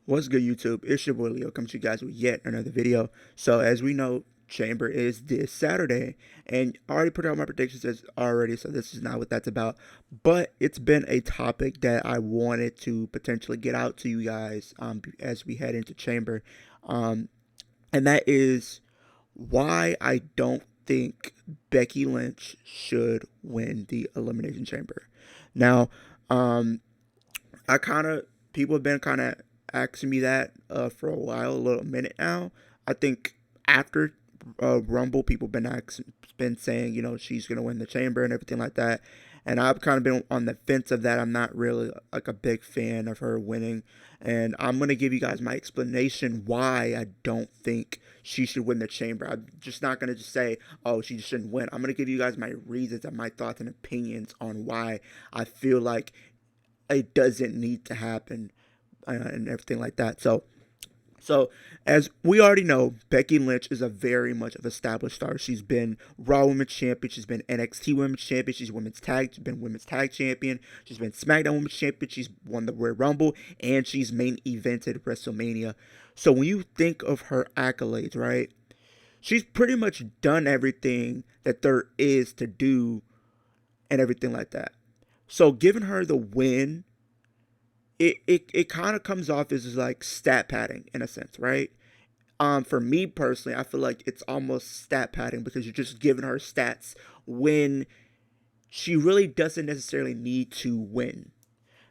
What's good, YouTube? It's your boy Leo coming to you guys with yet another video. So as we know, Chamber is this Saturday, and I already put out my predictions as already, so this is not what that's about. But it's been a topic that I wanted to potentially get out to you guys as we head into Chamber, um, and that is why I don't think Becky Lynch should win the Elimination Chamber. Now, um, I kind of people have been kind of asking me that for a while, a little minute now. I think after Rumble, people been saying she's gonna win the chamber and everything like that, and I've kind of been on the fence of that. I'm not really like a big fan of her winning, and I'm gonna give you guys my explanation why I don't think she should win the chamber. I'm just not gonna just say, oh, she just shouldn't win. I'm gonna give you guys my reasons and my thoughts and opinions on why I feel like it doesn't need to happen and everything like that. So as we already know, Becky Lynch is a very much of established star. She's been Raw Women's Champion. She's been NXT Women's Champion. She's been Women's Tag Champion. She's been SmackDown Women's Champion. She's won the Royal Rumble, and she's main evented WrestleMania. So when you think of her accolades, right, she's pretty much done everything that there is to do and everything like that. So giving her the win, it kind of comes off as like stat padding in a sense, right? For me personally, I feel like it's almost stat padding because you're just giving her stats when she really doesn't necessarily need to win.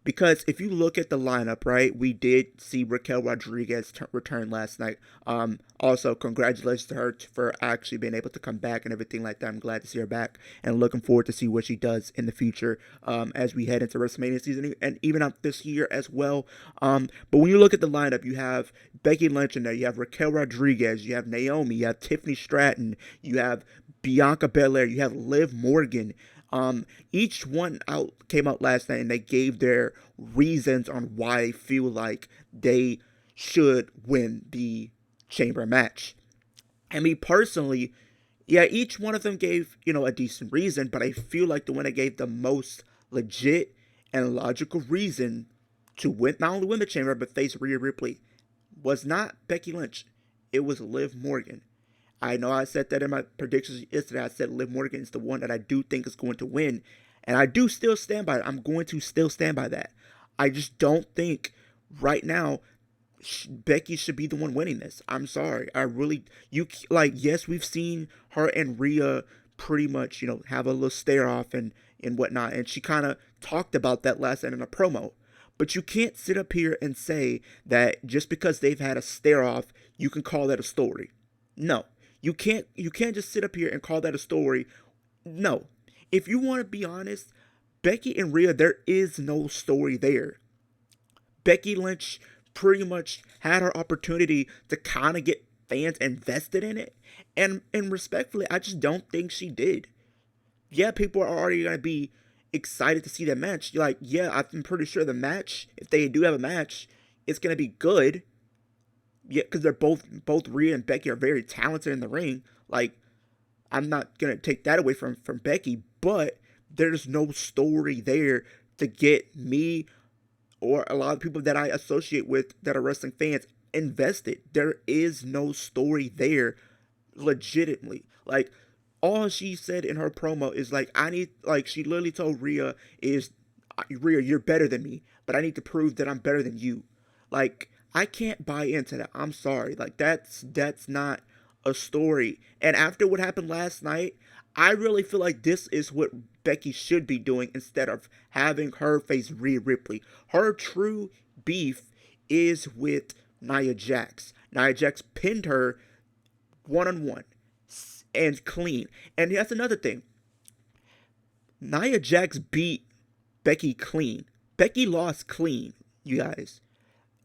Because if you look at the lineup, right, we did see Raquel Rodriguez return last night. Also, congratulations to her for actually being able to come back and everything like that. I'm glad to see her back and looking forward to see what she does in the future as we head into WrestleMania season and even out this year as well. But when you look at the lineup, you have Becky Lynch in there, you have Raquel Rodriguez, you have Naomi, you have Tiffany Stratton, you have Bianca Belair, you have Liv Morgan. Each one came out last night and they gave their reasons on why they feel like they should win the chamber match. And me personally, yeah, each one of them gave, a decent reason, but I feel like the one that gave the most legit and logical reason to win, not only win the chamber, but face Rhea Ripley was not Becky Lynch. It was Liv Morgan. I know I said that in my predictions yesterday. I said Liv Morgan is the one that I do think is going to win. And I do still stand by it. I'm going to still stand by that. I just don't think right now Becky should be the one winning this. I'm sorry. Yes, we've seen her and Rhea pretty much, have a little stare off and whatnot. And she kind of talked about that last night in a promo. But you can't sit up here and say that just because they've had a stare off, you can call that a story. No. You can't just sit up here and call that a story. No. If you want to be honest, Becky and Rhea, there is no story there. Becky Lynch pretty much had her opportunity to kind of get fans invested in it. And respectfully, I just don't think she did. Yeah, people are already going to be excited to see that match. You're like, yeah, I'm pretty sure the match, if they do have a match, it's going to be good. Yeah, because they're both Rhea and Becky are very talented in the ring. Like, I'm not gonna take that away from Becky, but there's no story there to get me or a lot of people that I associate with that are wrestling fans invested. There is no story there, legitimately. Like, all she said in her promo is she literally told Rhea Rhea, you're better than me, but I need to prove that I'm better than you. Like, I can't buy into that. I'm sorry. Like, that's not a story. And after what happened last night, I really feel like this is what Becky should be doing instead of having her face Rhea Ripley. Her true beef is with Nia Jax. Nia Jax pinned her one-on-one and clean. And that's another thing. Nia Jax beat Becky clean. Becky lost clean, you guys.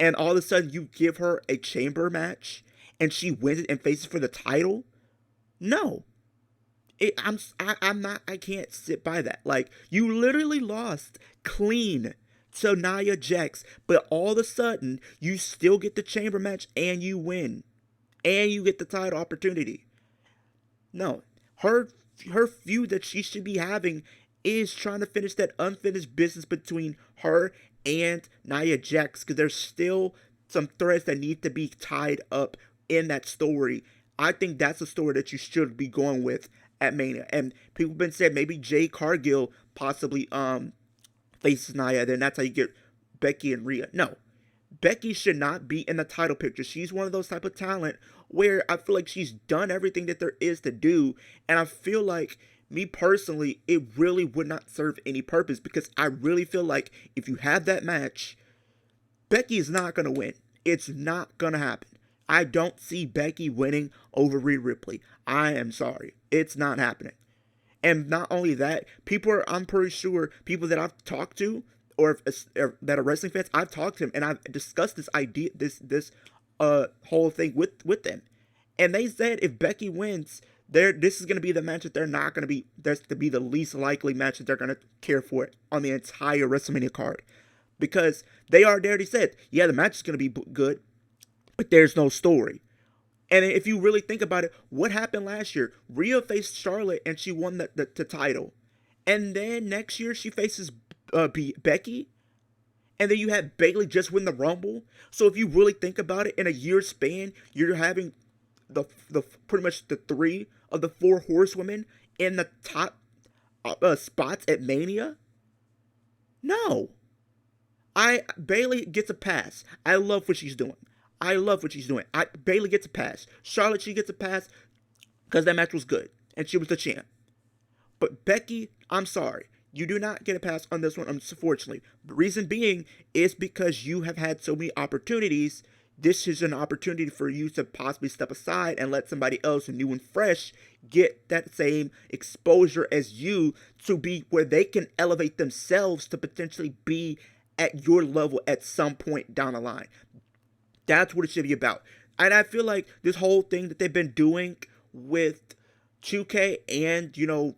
And all of a sudden you give her a chamber match and she wins it and faces for the title? No. I can't sit by that. Like, you literally lost clean to Nia Jax, but all of a sudden you still get the chamber match and you win. And you get the title opportunity. No. Her feud that she should be having is trying to finish that unfinished business between her and Nia Jax, because there's still some threads that need to be tied up in that story. I think that's a story that you should be going with at Mania. And people have been saying maybe Jay Cargill possibly faces Nia, then that's how you get Becky and Rhea. No. Becky should not be in the title picture. She's one of those type of talent where I feel like she's done everything that there is to do. And I feel like, me personally, it really would not serve any purpose, because I really feel like if you have that match, Becky is not going to win. It's not going to happen. I don't see Becky winning over Rhea Ripley. I am sorry. It's not happening. And not only that, I'm pretty sure people that I've talked to, or that are wrestling fans, I've talked to them and I've discussed this idea, this whole thing with them. And they said if Becky wins, this is going to be the match that they're not going to be, that's to be the least likely match that they're going to care for it on the entire WrestleMania card. Because they already said, yeah, the match is going to be good, but there's no story. And if you really think about it, what happened last year? Rhea faced Charlotte and she won the title. And then next year she faces Becky. And then you had Bayley just win the Rumble. So if you really think about it, in a year span, you're having the pretty much the 3 of the 4 horsewomen in the top spots at Mania. No. Bayley gets a pass. I love what she's doing. Bayley gets a pass. Charlotte, she gets a pass because that match was good and she was the champ. But Becky, I'm sorry, you do not get a pass on this one, unfortunately. The reason being is because you have had so many opportunities. This is an opportunity for you to possibly step aside and let somebody else, new and fresh, get that same exposure as you, to be where they can elevate themselves to potentially be at your level at some point down the line. That's what it should be about. And I feel like this whole thing that they've been doing with 2K and,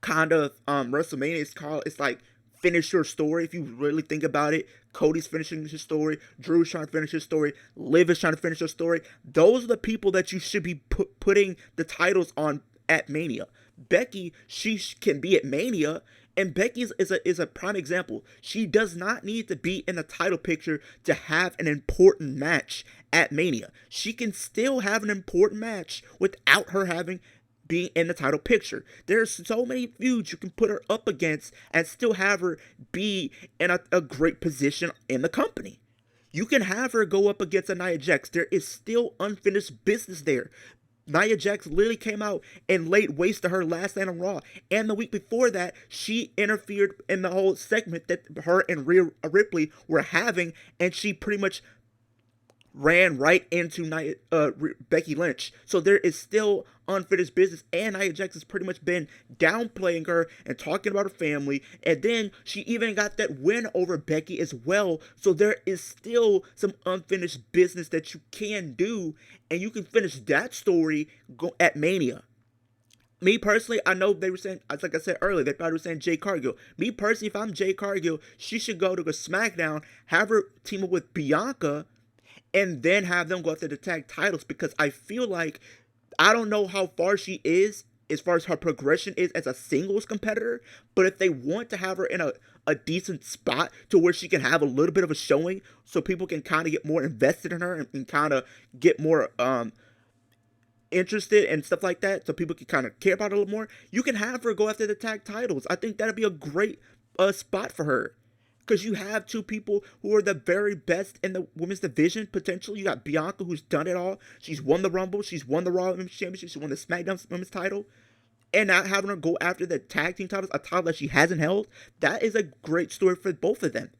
kind of WrestleMania, it's like, finish your story. If you really think about it, Cody's finishing his story, Drew's trying to finish his story, Liv is trying to finish her story. Those are the people that you should be putting the titles on at Mania. Becky, she can be at Mania, and Becky is a prime example. She does not need to be in the title picture to have an important match at Mania. She can still have an important match without her being in the title picture. There's so many feuds you can put her up against and still have her be in a great position in the company. You can have her go up against a Nia Jax. There is still unfinished business there. Nia Jax literally came out and laid waste to her last night on Raw. And the week before that, she interfered in the whole segment that her and Rhea Ripley were having, and she pretty much ran right into Becky Lynch. So there is still unfinished business, and Nia Jax has pretty much been downplaying her and talking about her family, and then she even got that win over Becky as well. So there is still some unfinished business that you can do, and you can finish that story at Mania. Me personally, I know they were saying, like I said earlier, they probably were saying Jay Cargill. Me personally, if I'm Jay Cargill, she should go to a SmackDown, have her team up with Bianca, and then have them go after the tag titles, because I feel like, I don't know how far she is as far as her progression is as a singles competitor, but if they want to have her in a decent spot to where she can have a little bit of a showing so people can kind of get more invested in her and kind of get more interested and stuff like that, so people can kind of care about it a little more, you can have her go after the tag titles. I think that'd be a great spot for her. Because you have 2 people who are the very best in the women's division, potentially. You got Bianca, who's done it all. She's won the Rumble. She's won the Raw Women's Championship. She won the SmackDown Women's title. And now having her go after the tag team titles, a title that she hasn't held, that is a great story for both of them.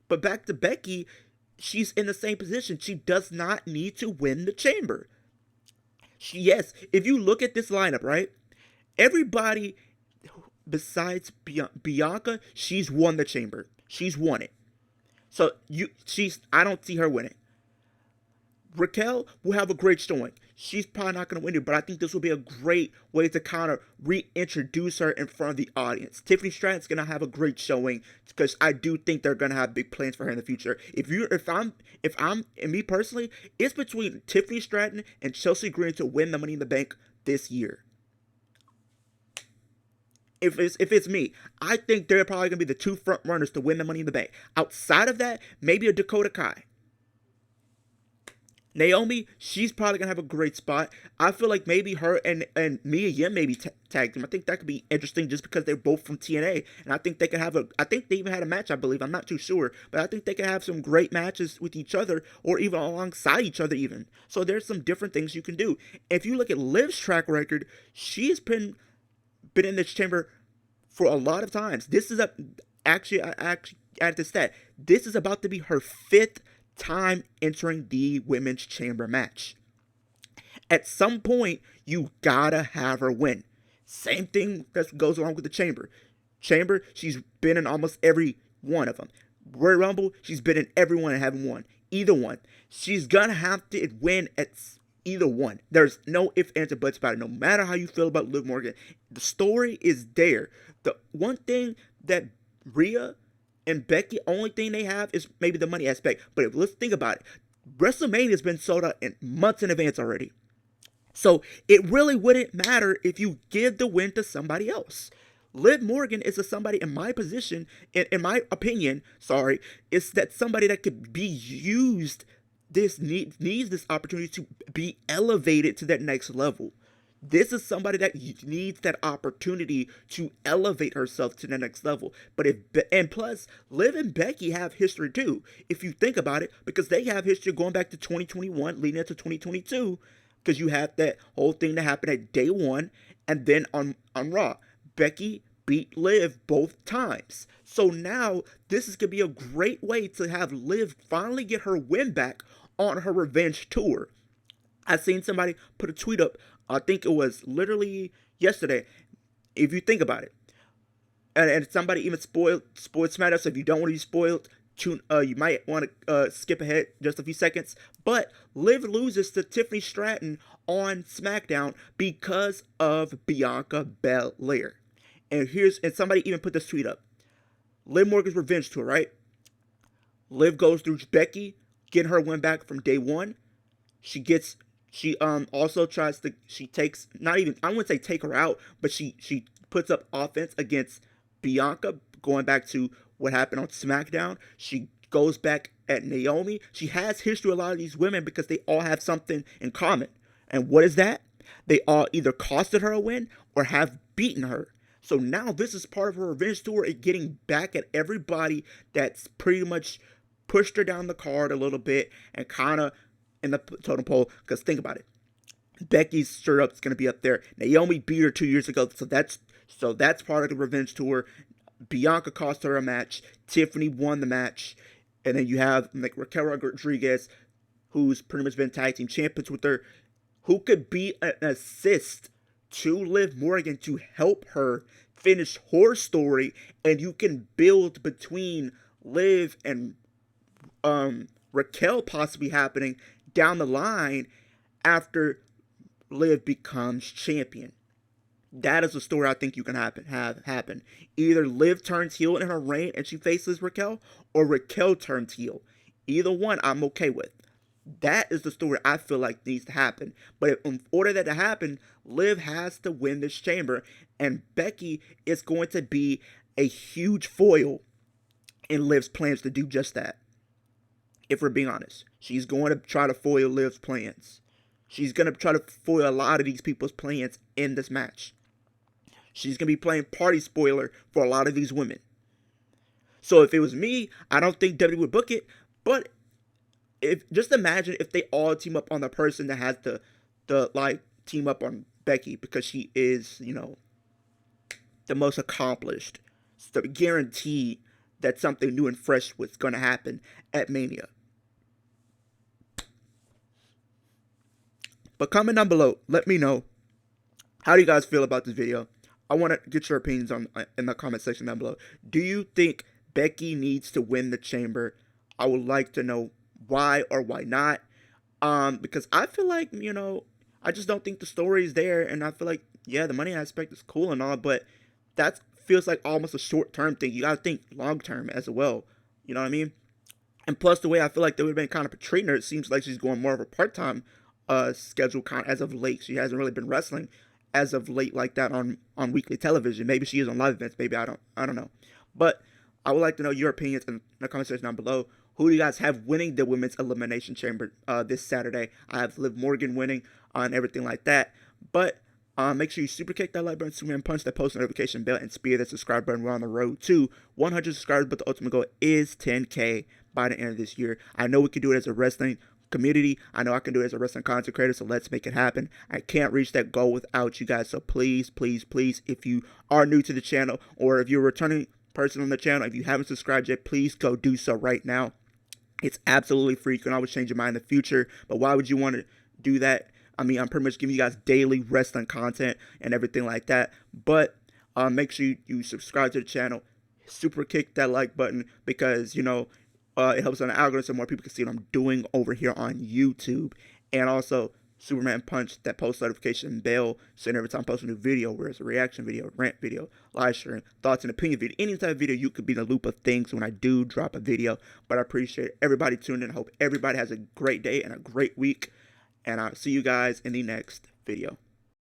But back to Becky, she's in the same position. She does not need to win the Chamber. Yes, if you look at this lineup, right? Everybody besides Bianca, she's won the Chamber. She's won it. So I don't see her winning. Raquel will have a great showing. She's probably not going to win it, but I think this will be a great way to kind of reintroduce her in front of the audience. Tiffany Stratton's going to have a great showing, because I do think they're going to have big plans for her in the future. And me personally, it's between Tiffany Stratton and Chelsea Green to win the Money in the Bank this year. If it's me, I think they're probably going to be the 2 front runners to win the Money in the Bank. Outside of that, maybe a Dakota Kai. Naomi, she's probably gonna have a great spot. I feel like maybe her and Mia Yim maybe tag team. I think that could be interesting just because they're both from TNA, and I think they could have a. I think they even had a match. I believe I'm not too sure, but I think they could have some great matches with each other or even alongside each other even. So there's some different things you can do. If you look at Liv's track record, she's been in this chamber for a lot of times. This is a actually I actually added this stat. This is about to be her fifth time entering the women's chamber match. At some point, you gotta have her win. Same thing that goes along with the chamber. Chamber, she's been in almost every one of them. Royal Rumble, she's been in every one and haven't won. Either one. She's gonna have to win at either one. There's no ifs, ands, or buts about it. No matter how you feel about Liv Morgan, the story is there. The one thing that Rhea and Becky, only thing they have is maybe the money aspect. But let's think about it. WrestleMania has been sold out in months in advance already. So it really wouldn't matter if you give the win to somebody else. Liv Morgan is a somebody in my position, in my opinion, sorry, is that somebody that could be used, needs this opportunity to be elevated to that next level. This is somebody that needs that opportunity to elevate herself to the next level. And plus, Liv and Becky have history too, if you think about it, because they have history going back to 2021, leading into 2022, because you have that whole thing that happened at day one, and then on Raw, Becky beat Liv both times. So now this is gonna be a great way to have Liv finally get her win back on her revenge tour. I seen somebody put a tweet up, I think it was literally yesterday, if you think about it. And somebody even spoiled SmackDown, so if you don't want to be spoiled, you might want to skip ahead just a few seconds. But Liv loses to Tiffany Stratton on SmackDown because of Bianca Belair. And somebody even put this tweet up. Liv Morgan's revenge tour, right? Liv goes through Becky, getting her win back from day one. She also tries to, she takes, not even, I wouldn't say take her out, but she puts up offense against Bianca, going back to what happened on SmackDown. She goes back at Naomi. She has history with a lot of these women because they all have something in common. And what is that? They all either costed her a win or have beaten her. So now this is part of her revenge tour and getting back at everybody that's pretty much pushed her down the card a little bit and kind of in the totem pole. Because think about it. Becky's stirrup is going to be up there. Naomi beat her 2 years ago. So that's part of the revenge tour. Bianca cost her a match. Tiffany won the match. And then you have like Raquel Rodriguez, who's pretty much been tag team champions with her, who could be an assist to Liv Morgan to help her finish her story. And you can build between Liv and Raquel possibly happening down the line after Liv becomes champion. That is a story I think you can have happen. Either Liv turns heel in her reign and she faces Raquel, or Raquel turns heel. Either one I'm okay with. That is the story I feel like needs to happen. But in order that to happen, Liv has to win this chamber, and Becky is going to be a huge foil in Liv's plans to do just that. If we're being honest, she's going to try to foil Liv's plans. She's going to try to foil a lot of these people's plans in this match. She's going to be playing party spoiler for a lot of these women. So if it was me, I don't think WWE would book it. But just imagine if they all team up on the person that has the team up on Becky, because she is, the most accomplished. It's the guarantee that something new and fresh was going to happen at Mania. But comment down below, let me know, how do you guys feel about this video? I want to get your opinions in the comment section down below. Do you think Becky needs to win the chamber? I would like to know why or why not. Because I feel like, I just don't think the story is there. And I feel like, yeah, the money aspect is cool and all, but that feels like almost a short-term thing. You got to think long-term as well. You know what I mean? And plus, the way I feel like they would have been kind of treating her, it seems like she's going more of a part-time schedule as of late. She hasn't really been wrestling as of late like that on weekly television. Maybe she is on live events. Maybe I don't know. But I would like to know your opinions in the comment section down below. Who do you guys have winning the women's elimination chamber this Saturday? I have Liv Morgan winning and everything like that. But make sure you super kick that like button, Superman punch that post notification bell, and spear that subscribe button. We're on the road to 100 subscribers, but the ultimate goal is 10K by the end of this year. I know we can do it as a wrestling community. I know I can do it as a wrestling content creator, so let's make it happen. I can't reach that goal without you guys, so please, please, please, if you are new to the channel or if you're a returning person on the channel, if you haven't subscribed yet, please go do so right now. It's absolutely free. You can always change your mind in the future, but why would you want to do that? I mean, I'm pretty much giving you guys daily wrestling content and everything like that, but make sure you subscribe to the channel, super kick that like button, because, you know, it helps on the algorithm so more people can see what I'm doing over here on YouTube. And also, Superman punch that post notification bell, so every time I post a new video, whether it's a reaction video, rant video, live stream, thoughts and opinion video, any type of video, you could be in the loop of things when I do drop a video. But I appreciate everybody tuning in. I hope everybody has a great day and a great week. And I'll see you guys in the next video.